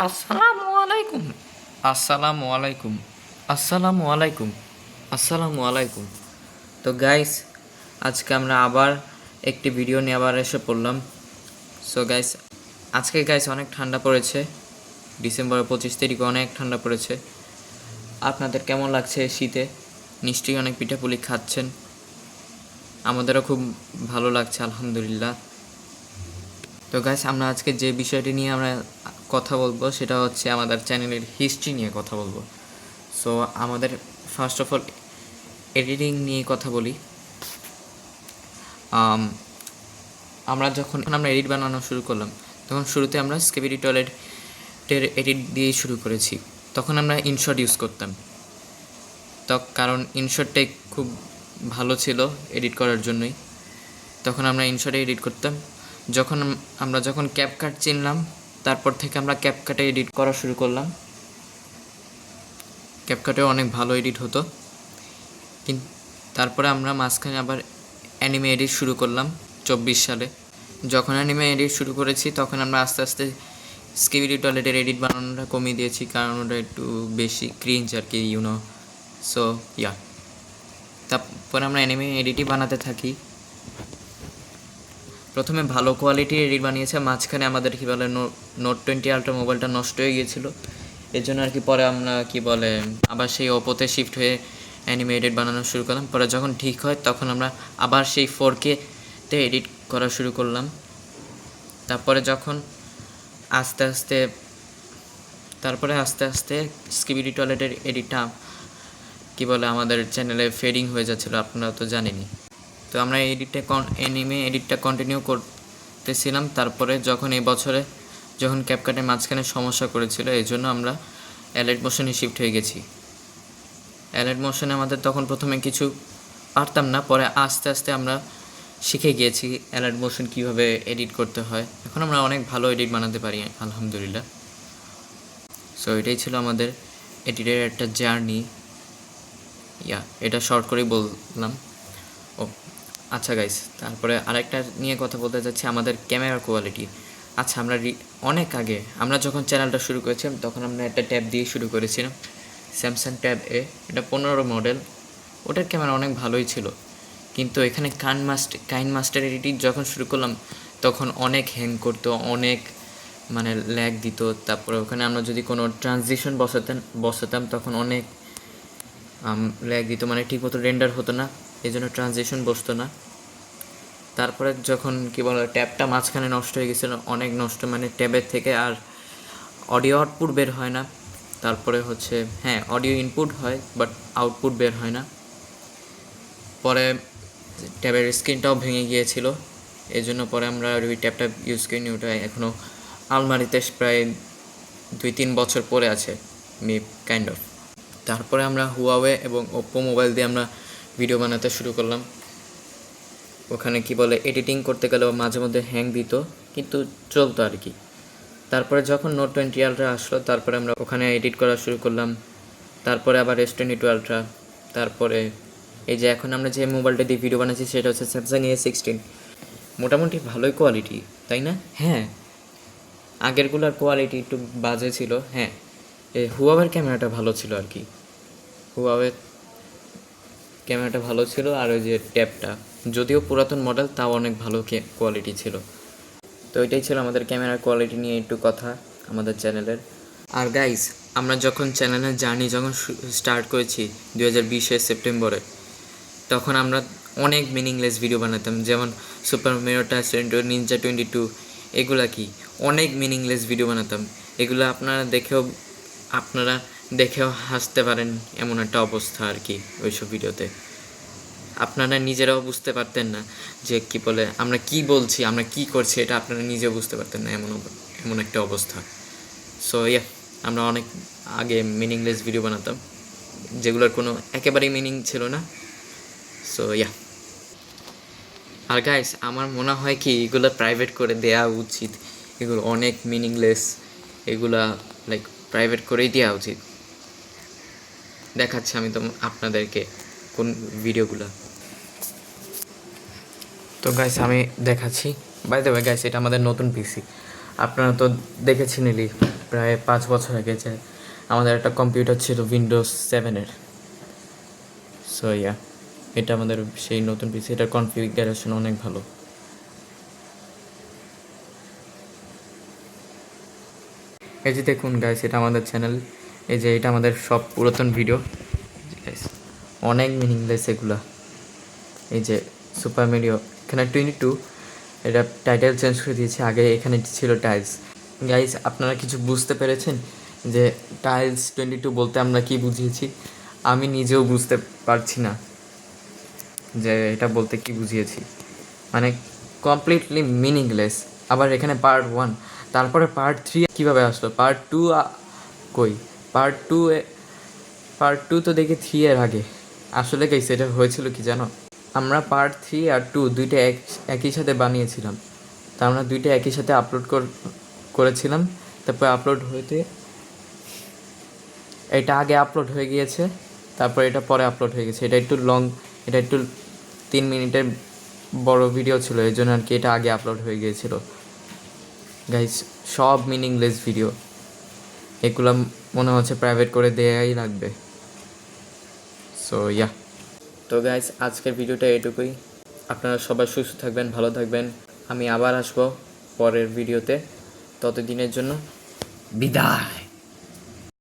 আসসালামু আলাইকুম আসসালামু আলাইকুম আসসালামু আলাইকুম আসসালামু আলাইকুম। তো গাইস, আজকে আমরা আবার একটি ভিডিও নিয়ে আবার এসে পড়লাম। সো গাইস, আজকে গাইস অনেক ঠান্ডা পড়েছে। ডিসেম্বরের 25 তারিখে অনেক ঠান্ডা পড়েছে। আপনাদের কেমন লাগছে শীতে? নিশ্চয়ই অনেক পিঠাপুলি খাচ্ছেন। আমাদেরও খুব ভালো লাগছে, আলহামদুলিল্লাহ। তো গাইস, আমরা আজকে যে বিষয়টি নিয়ে আমরা কথা বলবো সেটা হচ্ছে আমাদের চ্যানেলের হিস্ট্রি নিয়ে কথা বলবো। সো আমাদের ফার্স্ট অফ অল এডিটিং নিয়ে কথা বলি। আমরা যখন এডিট বানানো শুরু করলাম, তখন শুরুতে আমরা স্কেবিডি টয়লেটের এডিট দিয়েই শুরু করেছি। তখন আমরা ইনশট ইউজ করতাম, কারণ ইনশটটাই খুব ভালো ছিল এডিট করার জন্যই। তখন আমরা ইনশটে এডিট করতাম। যখন ক্যাপকাট চিনলাম, তারপর থেকে আমরা ক্যাপকাটে এডিট করা শুরু করলাম। ক্যাপকাটেও অনেক ভালো এডিট হতো, কিন্তু তারপরে আমরা মাঝখানে আবার অ্যানিমে এডিট শুরু করলাম 24 সালে। যখন অ্যানিমে এডিট শুরু করেছি, তখন আমরা আস্তে আস্তে স্কেবিডি টয়লেটের এডিট বানানোটা কমিয়ে দিয়েছি, কারণ ওটা একটু বেশি ক্রিঞ্জ আর কি, ইউনো। সো ইয়া, তারপরে আমরা অ্যানিমে এডিটই বানাতে থাকি। প্রথমে ভালো কোয়ালিটির এডিট বানিয়েছে, মাঝখানে আমাদের কী বলে নোট 20 আলট্রা মোবাইলটা নষ্ট হয়ে গিয়েছিলো। এর জন্য আর কি পরে আমরা আবার সেই ওপোতে শিফট হয়ে অ্যানিমে এডিট বানানো শুরু করলাম। পরে যখন ঠিক হয়, তখন আমরা আবার সেই 4K-তে এডিট করা শুরু করলাম। তারপরে আস্তে আস্তে স্কিবিডি টয়লেটের এডিটটা আমাদের চ্যানেলে ফেডিং হয়ে যাচ্ছিলো, আপনারা তো জানেনই। তো আমরা অ্যানিমে এডিটটা কন্টিনিউ করতেছিলাম। তারপরে এই বছরে যখন ক্যাপকাটে মাঝখানে সমস্যা করেছিল, এই জন্য আমরা অ্যালাইট মোশনে শিফট হয়ে গেছি। অ্যালাইট মোশনে আমাদের তখন প্রথমে কিছু পারতাম না, পরে আস্তে আস্তে আমরা শিখে গিয়েছি অ্যালাইট মোশন কীভাবে এডিট করতে হয়। এখন আমরা অনেক ভালো এডিট বানাতে পারি, আলহামদুলিল্লাহ। সো এটাই ছিল আমাদের এডিটের একটা জার্নি। এটা শর্ট করেই বললাম। আচ্ছা গাইস, তারপরে আরেকটা নিয়ে কথা বলতে যাচ্ছি, আমাদের ক্যামেরা কোয়ালিটি। আচ্ছা, অনেক আগে আমরা যখন চ্যানেলটা শুরু করেছিলাম, তখন আমরা একটা ট্যাব দিয়ে শুরু করেছিলাম, স্যামসাং ট্যাব এ। এটা 15 মডেল। ওটার ক্যামেরা অনেক ভালোই ছিল, কিন্তু এখানে কাইনমাস্টার এডিটিং যখন শুরু করলাম, তখন অনেক হ্যাং করতো, অনেক ল্যাগ দিত। তারপরে ওখানে আমরা যদি কোনো ট্রানজিশন বসাতাম তখন অনেক ল্যাগ দিত, ঠিকমতো রেন্ডার হতো না, এই জন্য ট্রানজিশন বসতো না। তারপরে যখন ট্যাবটা মাঝখানে নষ্ট হয়ে গেছিলো, অনেক নষ্ট, ট্যাবের থেকে আর অডিও আউটপুট বের হয় না। তারপরে অডিও ইনপুট হয়, বাট আউটপুট বের হয় না। পরে ট্যাবের স্ক্রিনটাও ভেঙে গিয়েছিল, এই জন্য পরে আমরা ওই ট্যাবটা ইউজ করিনি। ওটা এখনও আলমারিতে প্রায় 2-3 বছর পরে আছে, কাইন্ড অফ। তারপরে আমরা হুয়াওয়ে এবং ওপ্পো মোবাইল দিয়ে আমরা ভিডিও বানাতে শুরু করলাম। ওখানে এডিটিং করতে গেলেও মাঝে মধ্যে হ্যাং দিত, কিন্তু চলতো আর কি। তারপরে যখন নোট 20 আলট্রা আসলো, তারপরে আমরা ওখানে এডিট করা শুরু করলাম। তারপরে আবার S22 আলট্রা। তারপরে এই যে এখন আমরা যে মোবাইলটা দিয়ে ভিডিও বানাচ্ছি, সেটা হচ্ছে স্যামসাং A16। মোটামুটি ভালোই কোয়ালিটি, তাই না? হ্যাঁ, আগেরগুলোর কোয়ালিটি একটু বাজে ছিল। হুয়াওয়ের ক্যামেরাটা ভালো ছিল আর কি। হুয়াওয়ের ক্যামেরাটা ভালো ছিল, আর ওই যে ট্যাবটা যদিও পুরাতন মডেল, তাও অনেক ভালো কোয়ালিটি ছিল। তো এটাই ছিল আমাদের ক্যামেরার কোয়ালিটি নিয়ে একটু কথা আমাদের চ্যানেলের। আর গাইস, আমরা যখন চ্যানেলের জার্নি স্টার্ট করেছি 2020-এর সেপ্টেম্বরে, তখন আমরা অনেক মিনিংলেস ভিডিও বানাতাম, যেমন সুপার মেরিও টাচ 22, নিনজা 22, এগুলা অনেক মিনিংলেস ভিডিও বানাতাম। এগুলো আপনারা দেখেও হাসতে পারেন, এমন একটা অবস্থা আর কি ওইসব ভিডিওতে। আপনারা নিজেরাও বুঝতে পারতেন না যে আমরা কি বলছি, আমরা কি করছি, এটা আপনারা নিজেও বুঝতে পারতেন না, এমন একটা অবস্থা। সো আমরা অনেক আগে মিনিংলেস ভিডিও বানাতাম, যেগুলোর কোনো একেবারেই মিনিং ছিল না। সো আর গাইস, আমার মনে হয় কি এগুলো প্রাইভেট করে দেওয়া উচিত। এগুলো অনেক মিনিংলেস, এগুলা প্রাইভেট করেই দেওয়া উচিত। দেখাচ্ছি আমি তো আপনাদেরকে কোন ভিডিওগুলো। তো গাইস, আমি দেখাচ্ছি। বাই দ্য ওয়ে গাইস, এটা আমাদের নতুন পিসি। আপনারা তো দেখেছিলেনই প্রায় 5 বছর আগে যে আমাদের একটা কম্পিউটার ছিল উইন্ডোজ 7-এর। সো ইয়া, এটা আমাদের সেই নতুন পিসি, এটার কনফিগারেশন অনেক ভালো। এই যে দেখুন গাইস, এটা আমাদের চ্যানেল। এই যে এটা আমাদের সব পুরাতন ভিডিও গাইস, অনেক মিনিংলেস এগুলা। এই যে সুপার মেরিও, এখানে 22, এটা টাইটেল চেঞ্জ করে দিয়েছে, আগে এখানে ছিল টাইলস। গাইস আপনারা কিছু বুঝতে পেরেছেন যে টাইলস 22 বলতে আমরা কি বুঝিয়েছি? আমি নিজেও বুঝতে পারছি না যে এটা বলতে কি বুঝিয়েছি, মানে কমপ্লিটলি মিনিংলেস। আবার এখানে পার্ট 1, তারপরে পার্ট 3 কীভাবে আসলো? পার্ট 2 কই? পার্ট টু তো দেখি 3 এর আগে। আসলে গাইস এটা হয়েছিল কি জানো? আমরা পার্ট 3 আর 2 দুইটা একই সাথে বানিয়েছিলাম। তা আমরা দুইটা একই সাথে আপলোড করেছিলাম। তারপর আপলোড হইতে এটা আগে আপলোড হয়ে গিয়েছে, তারপর এটা পরে আপলোড হয়ে গেছে। এটা একটু লং, এটা একটু 3 মিনিটের বড় ভিডিও ছিল, এই জন্য আর কি এটা আগে আপলোড হয়ে গিয়েছিল। গাইস সব মিনিংলেস ভিডিও, এগুলো মনে হচ্ছে প্রাইভেট করে দেয়াই লাগবে। সো ইয়া, তো গাইস আজকের ভিডিওটা এটুকুই। আপনারা সবাই সুস্থ থাকবেন, ভালো থাকবেন। আমি আবার আসবো পরের ভিডিওতে, ততদিনের জন্য বিদায়।